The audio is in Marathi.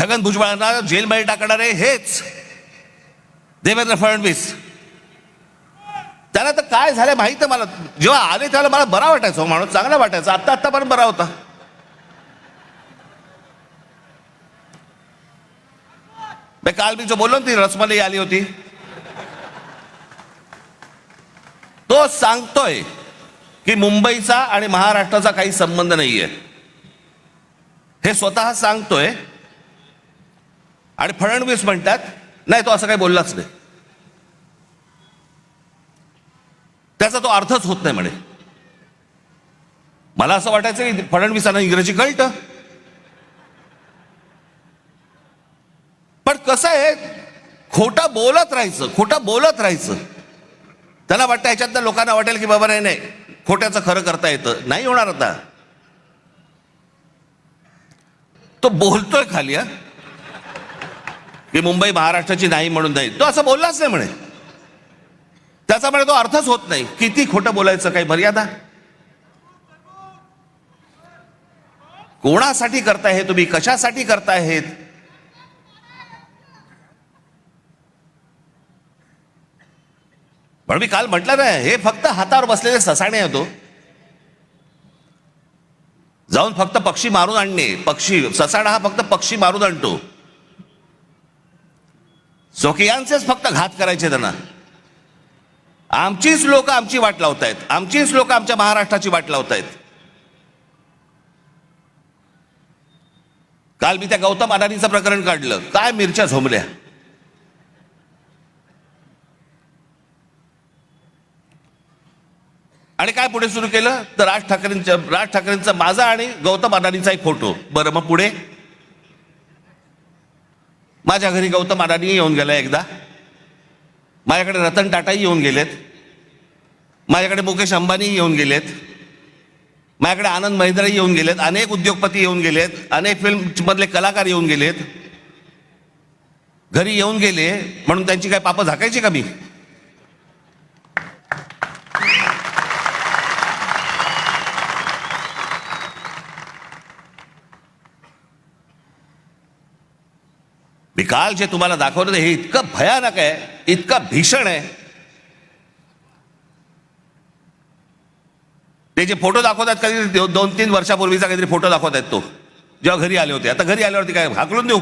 छगन भुजबळांना जेलमध्ये टाकणारे हेच देवेंद्र फडणवीस. त्याला तर काय झालं माहिती मला. जेव्हा आले त्याला मला बरा वाटायचा, माणूस चांगला वाटायचा. आत्तापर्यंत बरा होता. काल मी जो बोललो ती रसमलाई आली होती, तो सांगतोय की मुंबईचा आणि महाराष्ट्राचा काही संबंध नाहीये, हे स्वतः सांगतोय. आणि फडणवीस म्हणतात नाही तो असं काही बोललाच नाही, त्याचा तो अर्थच होत नाही म्हणे. मला असं वाटायचं की फडणवीसांना इंग्रजी कळतं, पण कसं आहे खोटं बोलत राहायचं, खोटं बोलत राहायचं. त्याला वाटतं ह्याच्यातनं लोकांना वाटेल की बाबा नाही खोट्याचं खरं करता येतं. नाही होणार. आता तो बोलतोय खाली की मुंबई महाराष्ट्राची नाही म्हणून नाही, तो असं बोललाच नाही म्हणे. त्याचा म्हणे तो अर्थच होत नाही. किती खोटं बोलायचं, काही मर्यादा. कोणासाठी करताय हे तुम्ही, कशासाठी करताय हे. पण मी काल म्हटलं ना, हे फक्त हातावर बसलेले ससाणे होतो. जाऊन फक्त पक्षी मारून आणणे. पक्षी ससाणा हा फक्त पक्षी मारून आणतो. चोकियांचेच फक्त घात करायचे त्यांना. आमचीच लोक आमची वाट लावतायत, आमचीच लोक आमच्या महाराष्ट्राची वाट लावतायत. काल मी त्या गौतम अडाणीचं प्रकरण काढलं, काय मिरच्या झोंबल्या. आणि काय पुढे सुरू केलं तर राज ठाकरेंचा माझा आणि गौतम अडाणीचा एक फोटो. बरं, मग पुढे माझ्या घरी गौतम अडाणी येऊन गेला एकदा, माझ्याकडे रतन टाटाही येऊन गेलेत, माझ्याकडे मुकेश अंबानी येऊन गेलेत, माझ्याकडे आनंद महिंद्राही येऊन गेलेत, अनेक उद्योगपती येऊन गेलेत, अनेक फिल्म मधले कलाकार येऊन गेलेत. घरी येऊन गेले म्हणून त्यांची काय पापं झाकायची का मी. मी काल जे तुम्हाला दाखवलं हे इतकं भयानक आहे, इतकं भीषण आहे. ते जे फोटो दाखवतात कधी 2-3 वर्षापूर्वीचा काहीतरी फोटो दाखवतात, तो जेव्हा घरी आले होते. आता घरी आल्यावरती काय हाकलून देऊ.